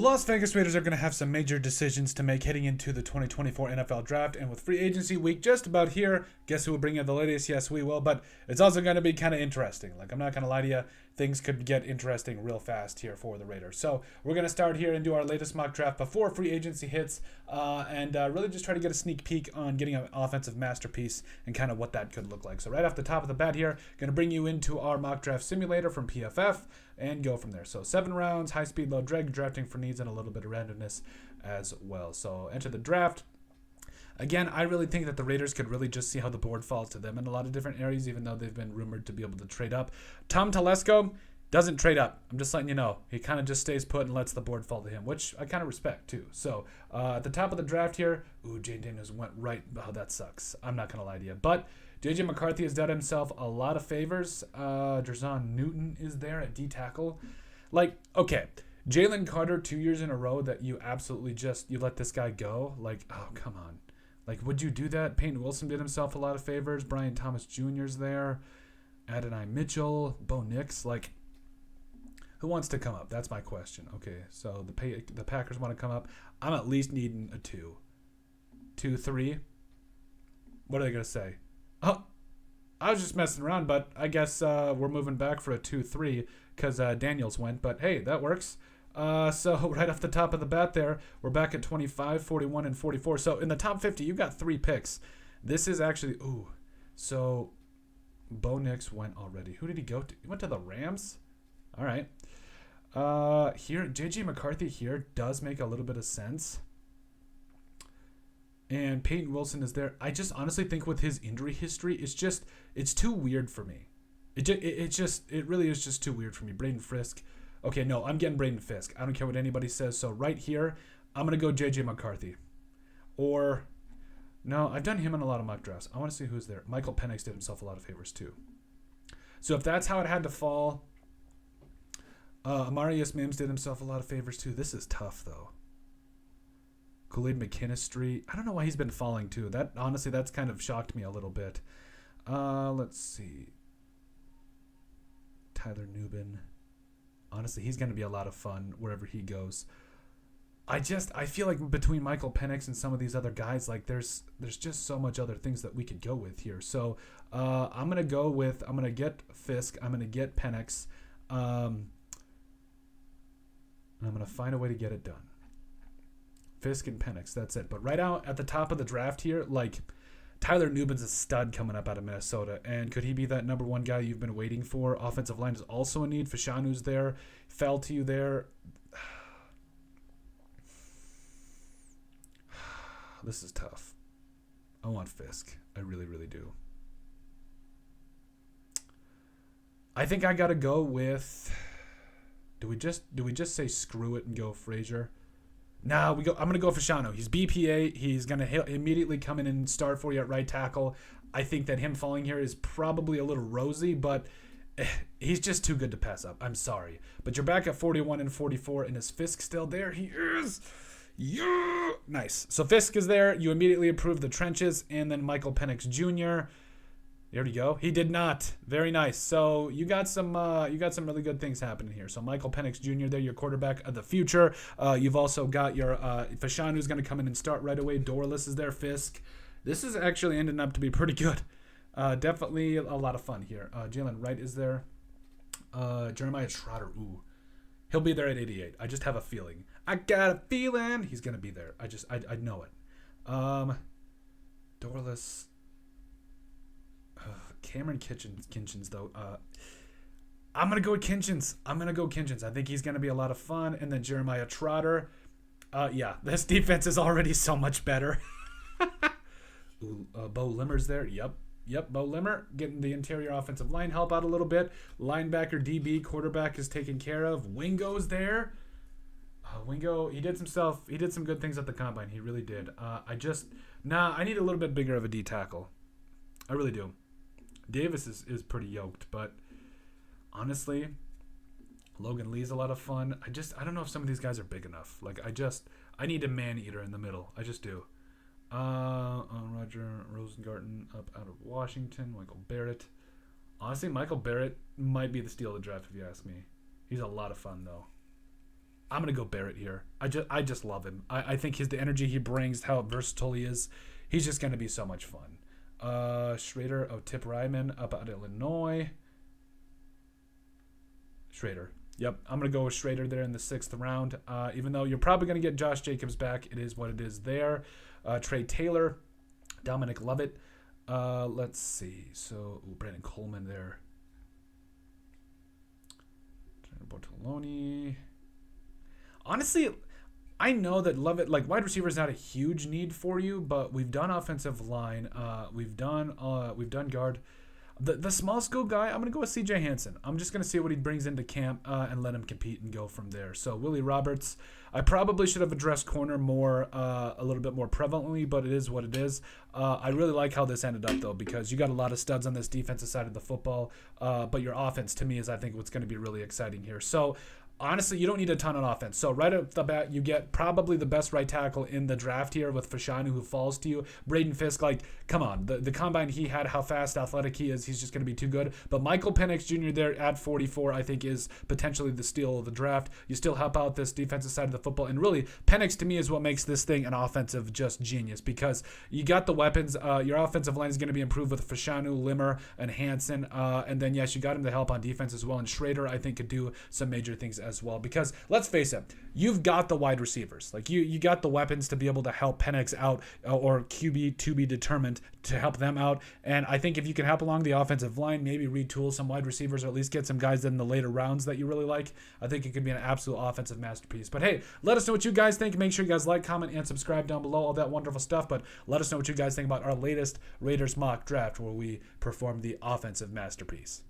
Las Vegas Raiders are going to have some major decisions to make heading into the 2024 NFL Draft, and with free agency week just about here, guess who will bring you the latest? Yes, we will, but it's also going to be kind of interesting. Like, I'm not going to lie to you, things could get interesting real fast here for the Raiders. So we're going to start here and do our latest mock draft before free agency hits, and really just try to get a sneak peek on getting an offensive masterpiece and kind of what that could look like. So right off the top of the bat here, going to bring you into our mock draft simulator from PFF and go from there. So 7 rounds, high speed, low drag, drafting for needs, and a little bit of randomness as well. So enter the draft. Again, I really think that the Raiders could really just see how the board falls to them in a lot of different areas, even though they've been rumored to be able to trade up. Tom Telesco doesn't trade up. I'm just letting you know. He kind of just stays put and lets the board fall to him, which I kind of respect too. So at the top of the draft here, Jane Daniels went right. Oh, that sucks. I'm not going to lie to you. But J.J. McCarthy has done himself a lot of favors. Jer'Zhan Newton is there at D-tackle. Like, okay, Jalen Carter 2 years in a row that you absolutely just, you let this guy go. Like, oh, come on. Like, would you do that? Peyton Wilson did himself a lot of favors. Brian Thomas Jr.'s there. Adonai Mitchell. Bo Nix. Like, who wants to come up? That's my question. Okay, so the Packers want to come up. I'm at least needing a 2. 2, 3. What are they going to say? Oh, I was just messing around, but I guess we're moving back for a 2-3 because Daniels went. But hey, that works. So right off the top of the bat there, we're back at 25, 41, and 44. So in the top 50, you got 3 picks. This is actually, so Bo Nix went already. Who did he go to? He went to the Rams? All right. Here, J.J. McCarthy here does make a little bit of sense. And Peyton Wilson is there. I just honestly think with his injury history, it's too weird for me. It really is just too weird for me. Braden Fisk. Okay, no, I'm getting Braden Fisk. I don't care what anybody says. So right here, I'm going to go J.J. McCarthy. Or, no, I've done him in a lot of mock drafts. I want to see who's there. Michael Penix did himself a lot of favors too. So if that's how it had to fall, Amarius Mims did himself a lot of favors too. This is tough though. Kool-Aid McKinstry. I don't know why he's been falling too. That's kind of shocked me a little bit. Let's see. Tyler Nubin. Honestly, he's going to be a lot of fun wherever he goes. I feel like between Michael Penix and some of these other guys, like there's just so much other things that we could go with here. So I'm going to get Fisk. I'm going to get Penix. And I'm going to find a way to get it done. Fisk and Penix, that's it. But right out at the top of the draft here, like Tyler Nubin's a stud coming up out of Minnesota. And could he be that number 1 guy you've been waiting for? Offensive line is also a need. Fashanu's there. Fell to you there. This is tough. I want Fisk. I really, really do. I think I got to go with... Do we just say screw it and go Frazier? Nah, I'm gonna go Fashanu. He's BPA. He's gonna immediately come in and start for you at right tackle. I think that him falling here is probably a little rosy, but he's just too good to pass up. I'm sorry, but you're back at 41 and 44, and is Fisk still there? He is. Yeah, nice. So Fisk is there. You immediately approve the trenches, and then Michael Penix Jr. There we go. He did not. Very nice. So you got some really good things happening here. So Michael Penix Jr. there, your quarterback of the future. You've also got your Fashan, who's going to come in and start right away. Dorless is there. Fisk. This is actually ending up to be pretty good. Definitely a lot of fun here. Jalen Wright is there. Jeremiah Trotter. Ooh, he'll be there at 88. I just have a feeling. I got a feeling he's going to be there. I know it. Dorless. Cameron Kinchins though. I'm going to go with Kinchins. I think he's going to be a lot of fun. And then Jeremiah Trotter. Yeah, this defense is already so much better. Ooh, Bo Limmer's there. Yep, Bo Limmer. Getting the interior offensive line help out a little bit. Linebacker, DB, quarterback is taken care of. Wingo's there. Wingo, he did some good things at the combine. He really did. I need a little bit bigger of a D tackle. I really do. Davis is pretty yoked, but honestly, Logan Lee's a lot of fun. I don't know if some of these guys are big enough. Like I need a man eater in the middle. I just do. Roger Rosengarten up out of Washington. Michael Barrett. Honestly, Michael Barrett might be the steal of the draft if you ask me. He's a lot of fun though. I'm gonna go Barrett here. I just love him. I think the energy he brings, how versatile he is, he's just gonna be so much fun. Schrader, Tip Ryman up at Illinois. Schrader. Yep, I'm going to go with Schrader there in the 6th round. Even though you're probably going to get Josh Jacobs back, it is what it is there. Trey Taylor, Dominic Lovett. Let's see. So, Brandon Coleman there. Bortoloni. Honestly, I know that Lovett, like wide receiver, is not a huge need for you, but we've done offensive line. We've done guard. The small school guy, I'm going to go with CJ Hansen. I'm just going to see what he brings into camp and let him compete and go from there. So Willie Roberts, I probably should have addressed corner more, a little bit more prevalently, but it is what it is. I really like how this ended up, though, because you got a lot of studs on this defensive side of the football, but your offense, to me, is I think what's going to be really exciting here. So honestly, you don't need a ton of offense. So right off the bat, you get probably the best right tackle in the draft here with Fashanu, who falls to you. Braden Fisk, like, come on. The combine he had, how fast, athletic he is, he's just going to be too good. But Michael Penix Jr. there at 44, I think, is potentially the steal of the draft. You still help out this defensive side of the football. And really, Penix, to me, is what makes this thing an offensive just genius, because you got the weapons. Your offensive line is going to be improved with Fashanu, Limmer, and Hansen. And then, yes, you got him to help on defense as well. And Schrader, I think, could do some major things as well, because let's face it, you've got the wide receivers, like you got the weapons to be able to help Penix out, or QB to be determined to help them out. And I think if you can help along the offensive line, maybe retool some wide receivers, or at least get some guys in the later rounds that you really like, I think it could be an absolute offensive masterpiece. But hey, let us know what you guys think. Make sure you guys like, comment, and subscribe down below, all that wonderful stuff. But let us know what you guys think about our latest Raiders mock draft, where we perform the offensive masterpiece.